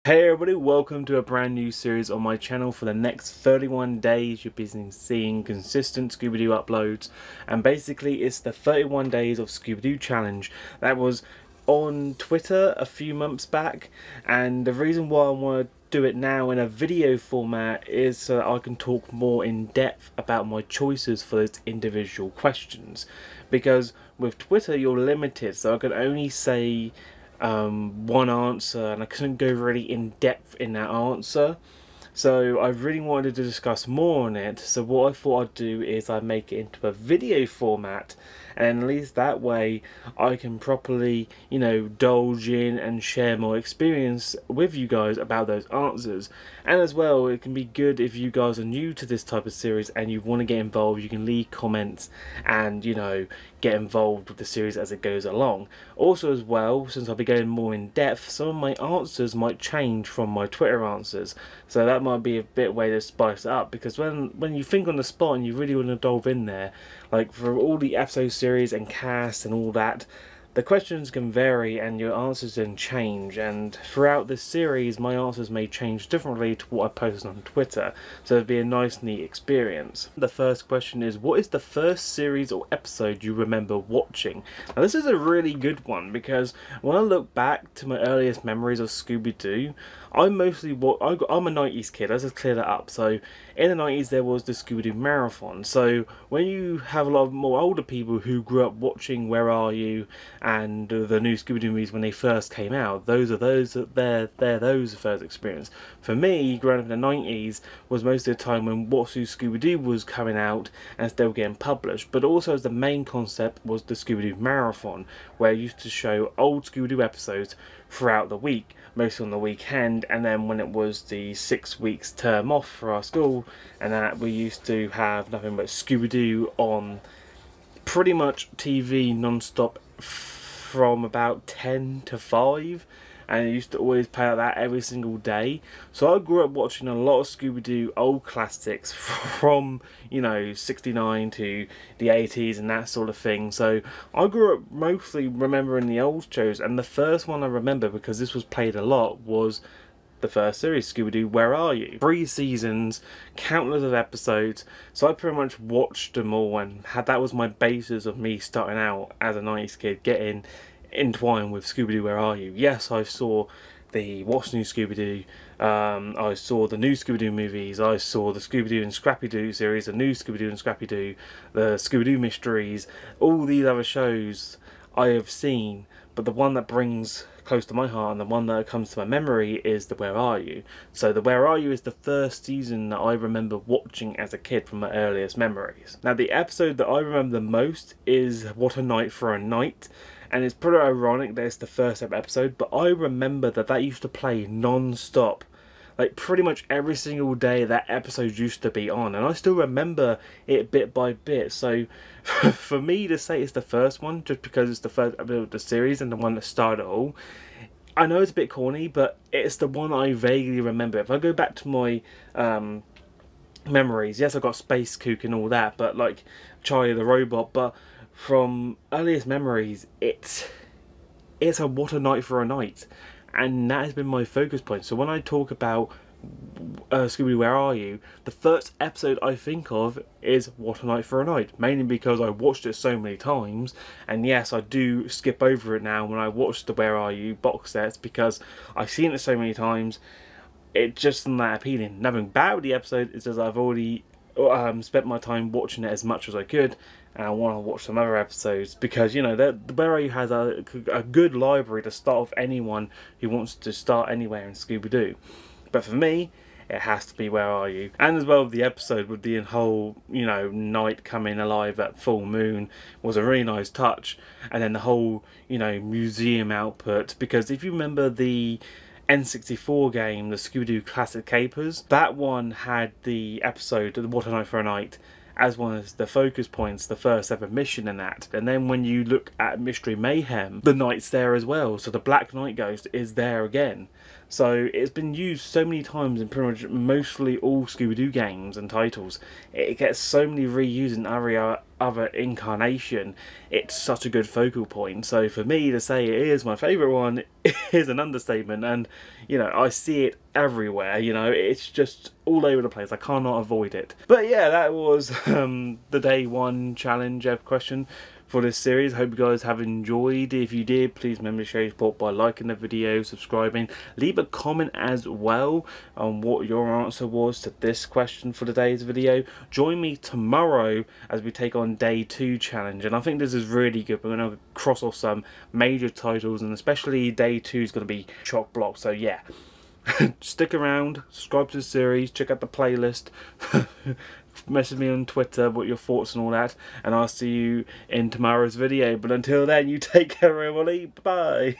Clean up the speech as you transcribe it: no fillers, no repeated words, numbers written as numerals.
Hey everybody, welcome to a brand new series on my channel. For the next 31 days you'll be seeing consistent Scooby-Doo uploads, and basically it's the 31 days of Scooby-Doo challenge that was on Twitter a few months back, and the reason why I want to do it now in a video format is so that I can talk more in depth about my choices for those individual questions, because with Twitter you're limited, so I can only say one answer, and I couldn't go really in depth in that answer, so I really wanted to discuss more on it. So what I thought I'd do is I'd make it into a video format, and at least that way I can properly, you know, indulge in and share my experience with you guys about those answers. And as well, it can be good if you guys are new to this type of series and you want to get involved. You can leave comments and, you know, get involved with the series as it goes along. Also as well, since I'll be going more in depth, some of my answers might change from my Twitter answers, so that might be a bit way to spice it up, because when you think on the spot and you really want to delve in there, like for all the episode series and cast and all that, the questions can vary and your answers can change, and throughout this series my answers may change differently to what I post on Twitter, so it'd be a nice neat experience. The first question is, what is the first series or episode you remember watching? Now this is a really good one, because when I look back to my earliest memories of Scooby-Doo, I'm a 90s kid, let's just clear that up. So in the 90s there was the Scooby-Doo marathon, so when you have a lot of more older people who grew up watching Where Are You and the new Scooby-Doo movies when they first came out, those first experience. For me, growing up in the 90s was most of the time when What's New Scooby-Doo was coming out and still getting published, but also as the main concept was the Scooby-Doo marathon, where it used to show old Scooby-Doo episodes throughout the week, mostly on the weekend, and then when it was the 6 weeks term off for our school and that, we used to have nothing but Scooby-Doo on pretty much TV non-stop from about 10 to 5, and it used to always play like that every single day. So I grew up watching a lot of Scooby-Doo old classics from, you know, 69 to the 80s and that sort of thing. So I grew up mostly remembering the old shows, and the first one I remember, because this was played a lot, was the first series, Scooby-Doo Where Are You? 3 seasons, countless of episodes, so I pretty much watched them all, and that was my basis of me starting out as a 90s kid, getting entwined with Scooby-Doo Where Are You. Yes, I saw the What's New Scooby-Doo, I saw the new Scooby-Doo movies, I saw the Scooby-Doo and Scrappy-Doo series, the new Scooby-Doo and Scrappy-Doo, the Scooby-Doo mysteries, all these other shows I have seen, but the one that brings close to my heart and the one that comes to my memory is the Where Are You. So the Where Are You is the first season that I remember watching as a kid from my earliest memories. Now the episode that I remember the most is What a Night for a Night, and it's pretty ironic that it's the first ever episode, but I remember that used to play non-stop. Like pretty much every single day that episode used to be on, and I still remember it bit by bit. So for me to say it's the first one, just because it's the first episode of the series and the one that started it all, I know it's a bit corny, but it's the one I vaguely remember. If I go back to my memories, yes, I got Space Kook and all that, but like Charlie the Robot, but from earliest memories, it's a What a Night for a Night. And that has been my focus point. So when I talk about Scooby-Doo Where Are You, the first episode I think of is What a Night for a Night, mainly because I watched it so many times, and yes, I do skip over it now when I watch the Where Are You box sets, because I've seen it so many times, it just isn't that appealing. Nothing bad with the episode, it's just I've already spent my time watching it as much as I could, and I want to watch some other episodes, because, you know, the Where Are You has a good library to start with anyone who wants to start anywhere in Scooby-Doo. But for me, it has to be Where Are You. And as well, the episode with the whole, you know, night coming alive at full moon was a really nice touch. And then the whole, you know, museum output, because if you remember the N64 game, the Scooby-Doo Classic Capers, that one had the episode What a Night for a Night as one of the focus points, the first ever mission in that. And then when you look at Mystery Mayhem, the Knight's there as well, so the Black Knight Ghost is there again. So it's been used so many times in pretty much mostly all Scooby-Doo games and titles. It gets so many reused in every other incarnation. It's such a good focal point. So for me to say it is my favourite one is an understatement, and you know, I see it everywhere. You know, it's just all over the place. I cannot avoid it. But yeah, that was the day one challenge question for this series. Hope you guys have enjoyed. If you did, please remember to show your support by liking the video, subscribing, leave a comment as well on what your answer was to this question for today's video. Join me tomorrow as we take on day 2 challenge, and I think this is really good. We're going to cross off some major titles, and especially day 2 is going to be chock block. So yeah, stick around, subscribe to the series, check out the playlist, message me on Twitter what your thoughts and all that, and I'll see you in tomorrow's video. But until then, you take care everybody. Bye.